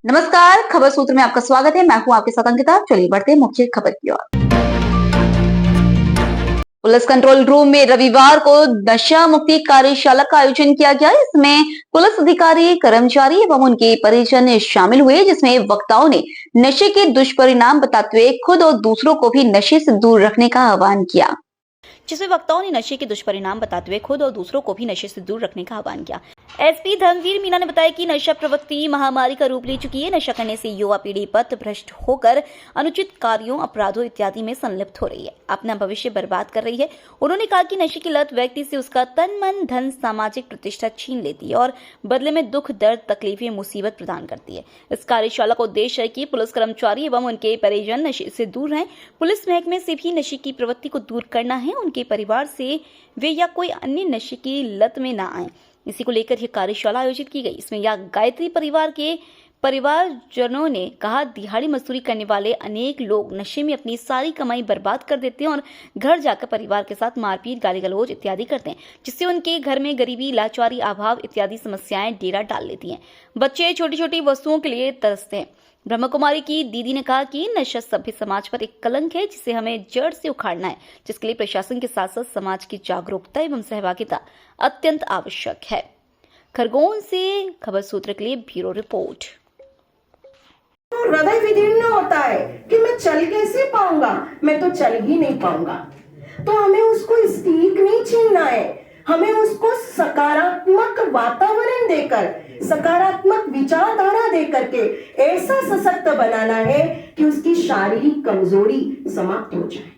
नमस्कार, खबर सूत्र में आपका स्वागत है। मैं हूं आपके साथ अंकिता। चलिए बढ़ते हैं मुख्य खबर की ओर। पुलिस कंट्रोल रूम में रविवार को नशा मुक्ति कार्यशाला का आयोजन किया गया। इसमें पुलिस अधिकारी, कर्मचारी एवं उनके परिजन शामिल हुए, जिसमें वक्ताओं ने नशे के दुष्परिणाम बताते हुए खुद और दूसरों को भी नशे से दूर रखने का आह्वान किया। एसपी धर्मवीर मीना ने बताया कि नशा प्रवृत्ति महामारी का रूप ले चुकी है। नशा करने से युवा पीढ़ी पथ भ्रष्ट होकर अनुचित कार्यों, अपराधों इत्यादि में संलिप्त हो रही है, अपना भविष्य बर्बाद कर रही है। उन्होंने कहा कि नशे की लत व्यक्ति से उसका तन, मन, धन, सामाजिक प्रतिष्ठा छीन लेती है और बदले में दुख, दर्द, तकलीफें, मुसीबत प्रदान करती है। इस कार्यशाला का उद्देश्य है कि पुलिस कर्मचारी एवं उनके परिजन नशे से दूर रहें। पुलिस महकमे से भी नशे की प्रवृत्ति को दूर करना है। उनके परिवार से वे या कोई अन्य नशे की लत में न आए, इसी को लेकर यह कार्यशाला आयोजित की गई। इसमें या गायत्री परिवार के परिवारजनों ने कहा, दिहाड़ी मजदूरी करने वाले अनेक लोग नशे में अपनी सारी कमाई बर्बाद कर देते हैं और घर जाकर परिवार के साथ मारपीट, गाली गलौज इत्यादि करते हैं, जिससे उनके घर में गरीबी, लाचारी, अभाव इत्यादि समस्याएं डेरा डाल लेती हैं। बच्चे छोटी छोटी वस्तुओं के लिए तरसते हैं। ब्रह्म कुमारी की दीदी ने कहा कि नशा सभ्य समाज पर एक कलंक है, जिसे हमें जड़ से उखाड़ना है, जिसके लिए प्रशासन के साथ साथ समाज की जागरूकता एवं सहभागिता अत्यंत आवश्यक है। खरगोन से खबर सूत्र के लिए ब्यूरो रिपोर्ट। हृदय विदीर्ण होता है कि मैं चल कैसे पाऊंगा, मैं तो चल ही नहीं पाऊंगा। तो हमें उसको स्टीक नहीं छीनना है, हमें उसको सकारात्मक वातावरण देकर, सकारात्मक विचारधारा देकर के ऐसा सशक्त बनाना है कि उसकी शारीरिक कमजोरी समाप्त हो जाए।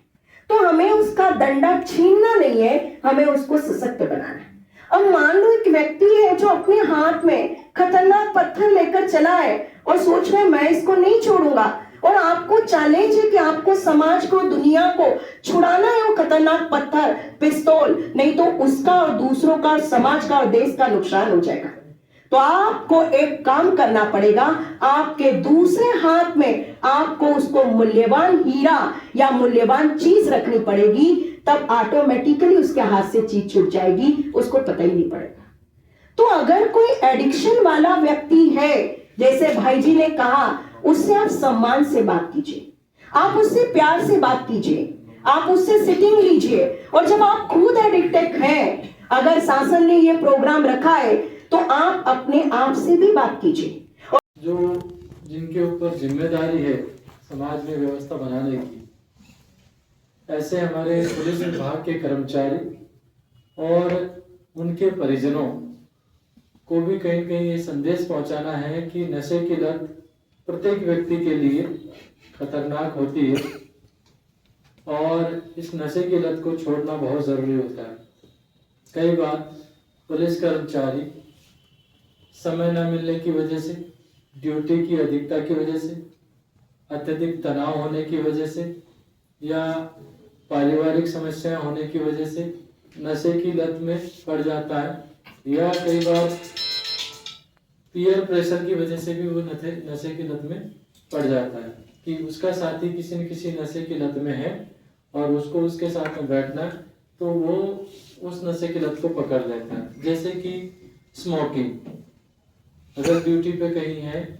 तो हमें उसका डंडा छीनना नहीं है, हमें उसको सशक्त बनाना है। अब मान लो एक व्यक्ति है जो अपने हाथ में खतरनाक पत्थर लेकर चला है और सोच रहे मैं इसको नहीं छोड़ूंगा, और आपको चैलेंज है कि आपको समाज को, दुनिया को छुड़ाना है वो खतरनाक पत्थर, पिस्तौल, नहीं तो उसका और दूसरों का, समाज का और देश का नुकसान हो जाएगा। तो आपको एक काम करना पड़ेगा, आपके दूसरे हाथ में आपको उसको मूल्यवान हीरा या मूल्यवान चीज रखनी पड़ेगी, तब ऑटोमेटिकली उसके हाथ से चीज छूट जाएगी, उसको पता ही नहीं पड़ेगा। तो अगर कोई एडिक्शन वाला व्यक्ति है, जैसे भाई जी ने कहा, उससे आप सम्मान से बात कीजिए, आप उससे प्यार से बात कीजिए, आप उससे सिटिंग लीजिए। और जब आप खुद एडिक्टेड हैं, अगर शासन ने ये प्रोग्राम रखा है, तो आप अपने आप से भी बात कीजिए। जो जिनके ऊपर जिम्मेदारी है समाज में व्यवस्था बनाने की, ऐसे हमारे पुलिस विभाग के कर्मचारी और उनके परिजनों को भी कहीं कहीं ये संदेश पहुंचाना है कि नशे की लत प्रत्येक व्यक्ति के लिए खतरनाक होती है और इस नशे की लत को छोड़ना बहुत जरूरी होता है। कई बार पुलिस कर्मचारी समय न मिलने की वजह से, ड्यूटी की अधिकता की वजह से, अत्यधिक तनाव होने की वजह से या पारिवारिक समस्याएं होने की वजह से नशे की लत में पड़ जाता है, या कई बार पीयर प्रेशर की वजह से भी वो नशे की लत में पड़ जाता है कि उसका साथी किसी न किसी नशे की लत में है और उसको उसके साथ में बैठना है, तो वो उस नशे की लत को पकड़ लेता है। जैसे कि स्मोकिंग, अगर ड्यूटी पे कहीं है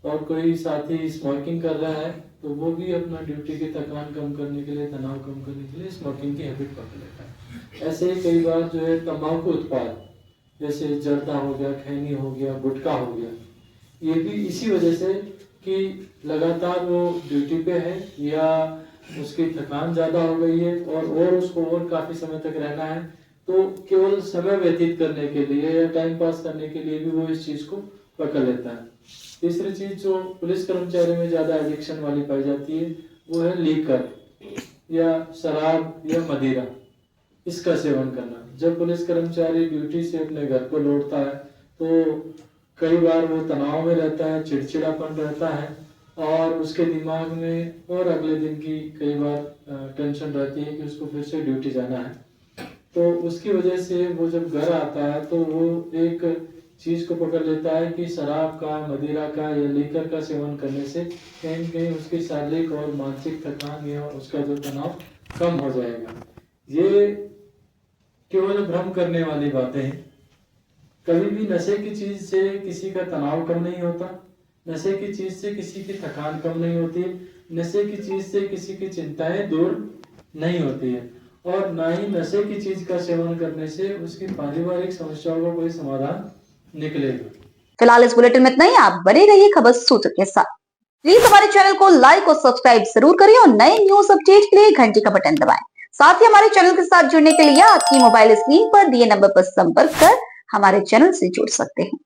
और कोई साथी स्मोकिंग कर रहा है, तो वो भी अपना ड्यूटी की थकान कम करने के लिए, तनाव कम करने के लिए स्मोकिंग की हैबिट पकड़ लेता है। ऐसे ही कई बार जो है तंबाकू उत्पाद, जैसे जर्दा हो गया, खैनी हो गया, गुटखा हो गया, ये भी इसी वजह से कि लगातार वो ड्यूटी पे है या उसकी थकान ज़्यादा हो गई है और उसको और काफ़ी समय तक रहना है, तो केवल समय व्यतीत करने के लिए या टाइम पास करने के लिए भी वो इस चीज़ को पकड़ लेता है। तीसरी चीज़ जो पुलिस कर्मचारी में ज़्यादा एडिक्शन वाली पाई जाती है, वो है लीकर या शराब या मदिरा, इसका सेवन करना। जब पुलिस कर्मचारी ड्यूटी से अपने घर को लौटता है तो कई बार वो तनाव में रहता है, चिड़चिड़ापन रहता है और उसके दिमाग में और अगले दिन की कई बार टेंशन रहती है कि उसको फिर से ड्यूटी जाना है। तो उसकी वजह से वो जब घर आता है तो वो एक चीज़ को पकड़ लेता है कि शराब का, मदिरा का या लीकर का सेवन करने से कहीं कहीं उसकी शारीरिक और मानसिक थकान या उसका जो तनाव कम हो जाएगा। ये केवल भ्रम करने वाली बातें हैं। कभी भी नशे की चीज से किसी का तनाव कम नहीं होता, नशे की चीज से किसी की थकान कम नहीं होती, नशे की चीज से किसी की चिंताएं दूर नहीं होती है, और ना ही नशे की चीज का सेवन करने से उसकी पारिवारिक समस्याओं का कोई समाधान निकलेगा। फिलहाल इस बुलेटिन में इतना ही। आप बने रहिए खबर सूत्र के साथ। प्लीज हमारे चैनल को लाइक और सब्सक्राइब जरूर करें और नए न्यूज अपडेट के लिए घंटी का बटन दबाएं। साथ ही हमारे चैनल के साथ जुड़ने के लिए आपकी मोबाइल स्क्रीन पर दिए नंबर पर संपर्क कर हमारे चैनल से जुड़ सकते हैं।